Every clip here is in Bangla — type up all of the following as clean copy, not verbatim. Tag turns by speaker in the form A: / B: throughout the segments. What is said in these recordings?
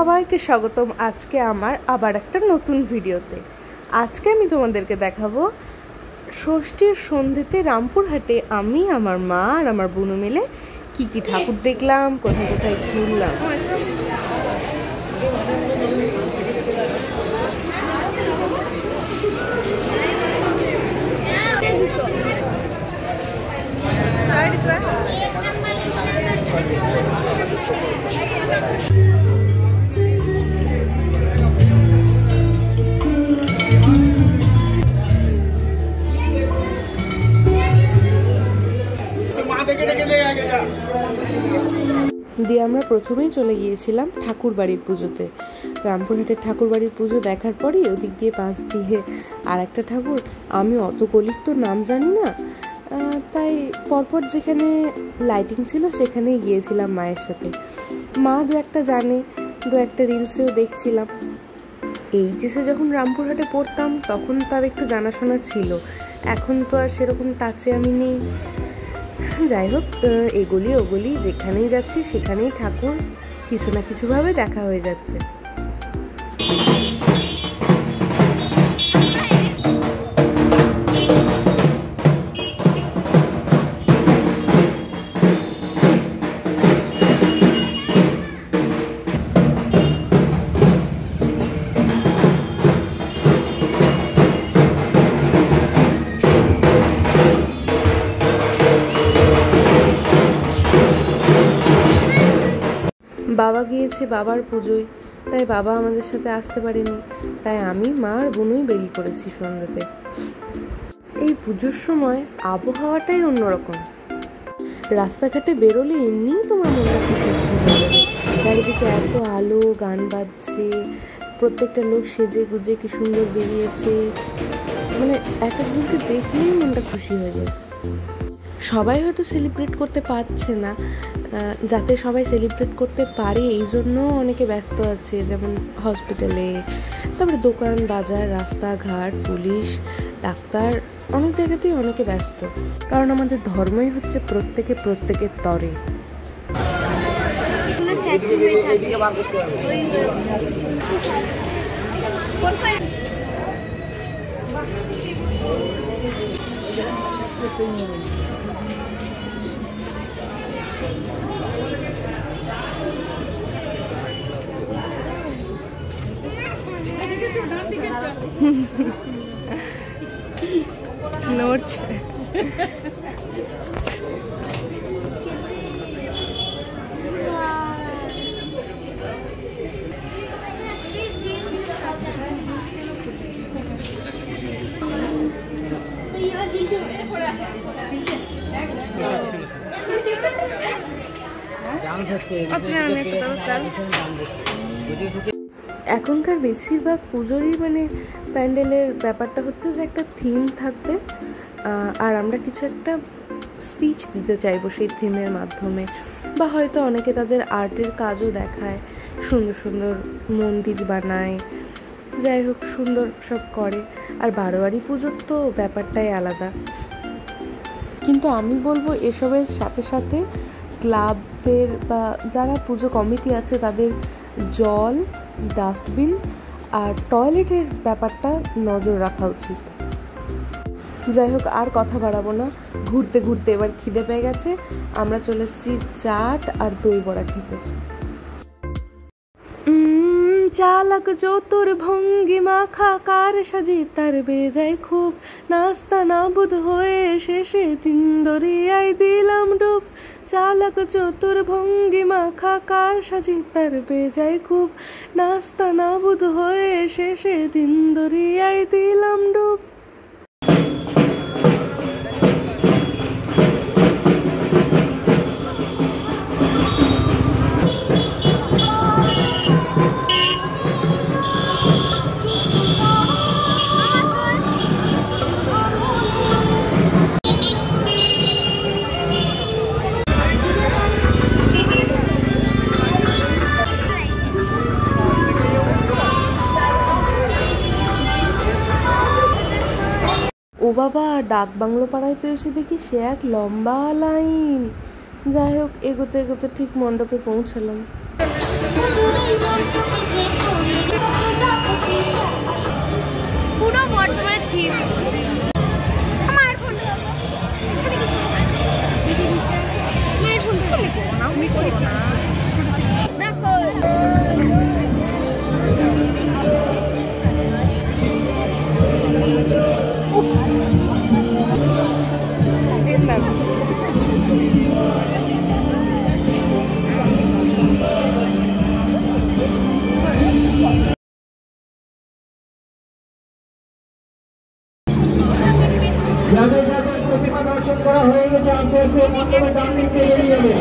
A: সবাইকে স্বাগতম আজকে আমার আবার একটা নতুন ভিডিওতে। আজকে আমি তোমাদেরকে দেখাবো ষষ্ঠীর সন্ধ্যেতে রামপুরহাটে আমি, আমার মা আর আমার বোনু মিলে কি কি ঠাকুর দেখলাম, কোথায় কোথায় ঘুরলাম। দিয়ে আমরা প্রথমেই চলে গিয়েছিলাম ঠাকুরবাড়ির পুজোতে। রামপুরহাটের ঠাকুরবাড়ির পুজো দেখার পরই ওদিক দিয়ে পাশ দিয়ে আর একটা ঠাকুর, আমি অত গলির তো নাম জানি না, তাই পরপর যেখানে লাইটিং ছিল সেখানেই গিয়েছিলাম মায়ের সাথে। মা দু একটা জানে, দু একটা রিলসেও দেখছিলাম। এইচএসে যখন রামপুরহাটে পড়তাম তখন তার একটু জানাশোনা ছিল, এখন তো আর সেরকম টাচে আমি নেই। যাই হোক, এগুলি ওগুলি যেখানেই যাচ্ছি সেখানেই ঠাকুর কিছু না কিছুভাবে দেখা হয়ে যাচ্ছে। বাবা গিয়েছে বাবার পুজোয়, তাই বাবা আমাদের সাথে আসতে পারেনি, তাই আমি, মা আর বোনই বেরিয়ে পড়েছি সন্ধ্যাতে। এই পুজোর সময় আবহাওয়াটাই অন্যরকম। রাস্তাঘাটে বেরোলে এমনিই তোমার মনটা খুশি খুশি হয়ে যাবে। চারিদিকে এত আলো, গান বাজছে, প্রত্যেকটা লোক সেজে গুজে কি সুন্দর বেরিয়েছে, মানে এক একজনকে দেখলেই মনটা খুশি হয়ে যায়। সবাই হয়তো সেলিব্রেট করতে পারছে না, যাতে সবাই সেলিব্রেট করতে পারে এই জন্য অনেকে ব্যস্ত আছে, যেমন হসপিটালে, তারপরে দোকান বাজার, রাস্তাঘাট, পুলিশ, ডাক্তার, অনেক জায়গাতেই অনেকে ব্যস্ত, কারণ আমাদের ধর্মই হচ্ছে প্রত্যেকে প্রত্যেকের তরে। নড়ছে। এখনকার বেশিরভাগ পুজোরই মানে প্যান্ডেলের ব্যাপারটা হচ্ছে যে একটা থিম থাকবে, আর আমরা কিছু একটা স্পিচ দিতে চাইবো সেই থিমের মাধ্যমে, বা হয়তো অনেকে তাদের আর্টের কাজও দেখায়, সুন্দর সুন্দর মন্দির বানায়, যাই হোক সুন্দর সব করে। আর বারোয়ারি পুজোর তো ব্যাপারটাই আলাদা। কিন্তু আমি বলবো এসবের সাথে সাথে ক্লাবদের বা যারা পুজো কমিটি আছে তাদের জল, ডাস্টবিন আর টয়লেটের ব্যাপারটা নজর রাখা উচিত। যাই হোক, আর কথা বাড়াবো না। ঘুরতে ঘুরতে এবার খিদে পেয়ে গেছে, আমরা চলে এসেছি চাট আর দই বড়া খেতে। চালাক চতুর ভঙ্গিমা খাকার সাজি তার বেজায় খুব, নাস্তা নাবুদ হয়ে শেষে তিন দরিয়ায় দিলাম ডুব। চালাক চতুর ভঙ্গিমা খাকার সাজি তার বেজায় খুব, নাস্তা নাবুদ হয়ে শেষে তিন দরিয়ায় দিলাম ডুব। ও বাবা, ডাক বাংলো পাড়ায় তো এসে দেখি সে এক লম্বা লাইন। যাই হোক, এগোতে এগোতে ঠিক মণ্ডপে পৌঁছালাম।
B: পুরো বর্তমানে থিম আমার ফোন
C: প্রতিমা দর্শন করা হয়ে গেছে, আস্তে আস্তে মণ্ডপের ডান দিকে বেরিয়ে যাবে।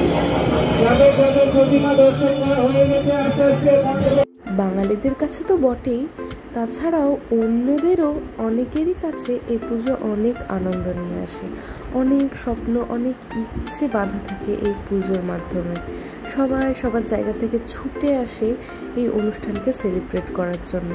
C: যাদের প্রতিমা দর্শন করা হয়ে গেছে, আস্তে আস্তে মণ্ডপে।
A: বাঙালিদের কাছে তো বটেই, তাছাড়াও অন্যদেরও অনেকেরই কাছে এই পুজো অনেক আনন্দ নিয়ে আসে। অনেক স্বপ্ন, অনেক ইচ্ছে বাঁধা থাকে এই পুজোর মাধ্যমে। সবাই সবার জায়গা থেকে ছুটে আসে এই অনুষ্ঠানকে সেলিব্রেট করার জন্য।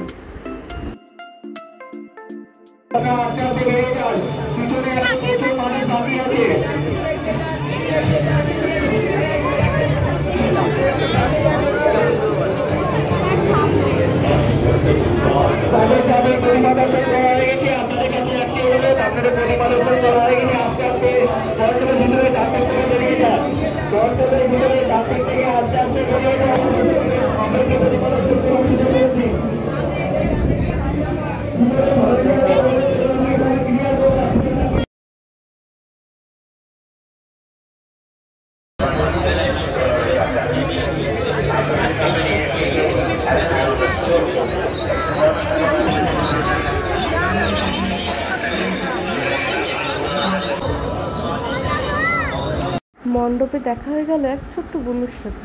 C: তাদের প্রতিমা দর্শন করা হয়ে গেছে, আপনাদের কাছে একটি অনুরোধ, আপনাদের প্রতিমা দর্শন করা হয়ে গেছে, আস্তে আস্তে মণ্ডপের ভিতরে ডান দিক থেকে বেরিয়ে যান। মণ্ডপের ভিতরে ডান দিক থেকে আস্তে আস্তে বেরিয়ে যান। আমরা কি প্রতিমা দর্শন করার সুযোগ পেয়েছি?
A: মণ্ডপে দেখা হয়ে গেল এক ছোট্ট বোনের সাথে।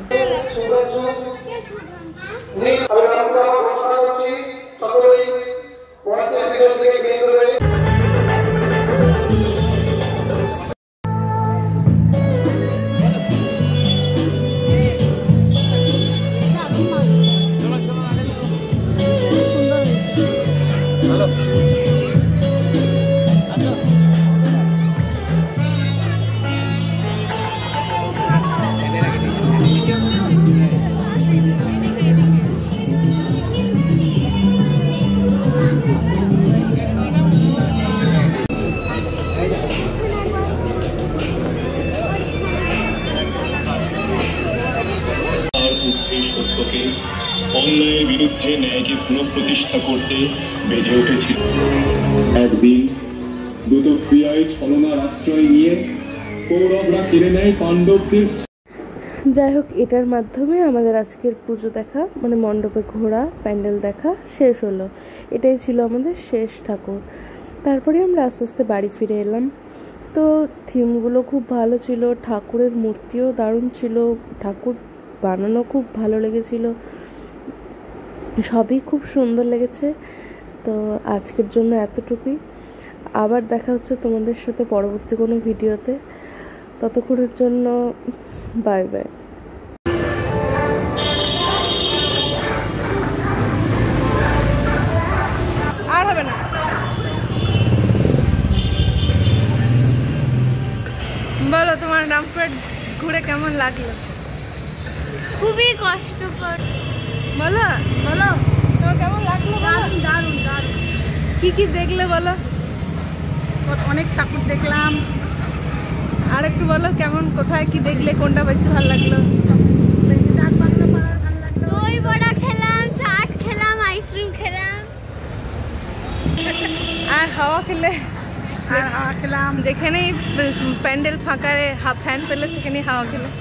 D: সত্যকে, অন্যায়ের বিরুদ্ধে ন্যায়কে পুনঃপ্রতিষ্ঠা করতে বেজে উঠেছিল। একদিন দ্রুতক্রিয়ায় ছলনার আশ্রয় নিয়ে কৌরবরা কেড়ে নেয় পাণ্ডবদের।
A: যাই হোক, এটার মাধ্যমে আমাদের আজকের পুজো দেখা, মানে মণ্ডপে ঘোরা, প্যান্ডেল দেখা শেষ হলো। এটাই ছিল আমাদের শেষ ঠাকুর। তারপরে আমরা আস্তে আস্তে বাড়ি ফিরে এলাম। তো থিমগুলো খুব ভালো ছিল, ঠাকুরের মূর্তিও দারুণ ছিল, ঠাকুর বানানো খুব ভালো লেগেছিল, সবই খুব সুন্দর লেগেছে। তো আজকের জন্য এতটুকুই। আবার দেখা হচ্ছে তোমাদের সাথে পরবর্তী কোনো ভিডিওতে। ততক্ষণের জন্য বাই বাই। আর হবে না। বলো, তোমার রামপুরহাট ঘুরে কেমন লাগলো?
B: খুবই কষ্টকর।
A: বলো বলো, তোমার কেমন লাগলো?
E: দারুণ দারুণ দারুণ।
A: কি কি দেখলে বলো?
E: অনেক ঠাকুর দেখলাম।
A: আর একটু বলো, কেমন, কোথায় কি দেখলে, কোনটা বেশি ভালো লাগলো?
E: ডাক বাংলা পাড়ার ভালো লাগলো।
B: দই বড়া খেলাম, চাট খেলাম, আইসক্রিম খেলাম,
A: আর হাওয়া খেলে?
E: আর হাওয়া খেলাম।
A: যেখানেই প্যান্ডেল ফাঁকারে ফ্যান পেলে সেখানেই হাওয়া খেলে।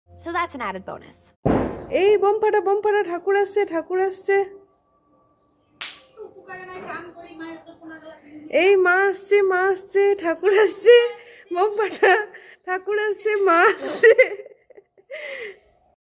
B: So that's an added bonus.
A: এই বমপাটা বমপাটা, ঠাকুর আসছে, ঠাকুর আসছে। এই মা আসছে, মা আসছে, ঠাকুর আসছে, বমপাটা ঠাকুর আসছে, মা আসছে।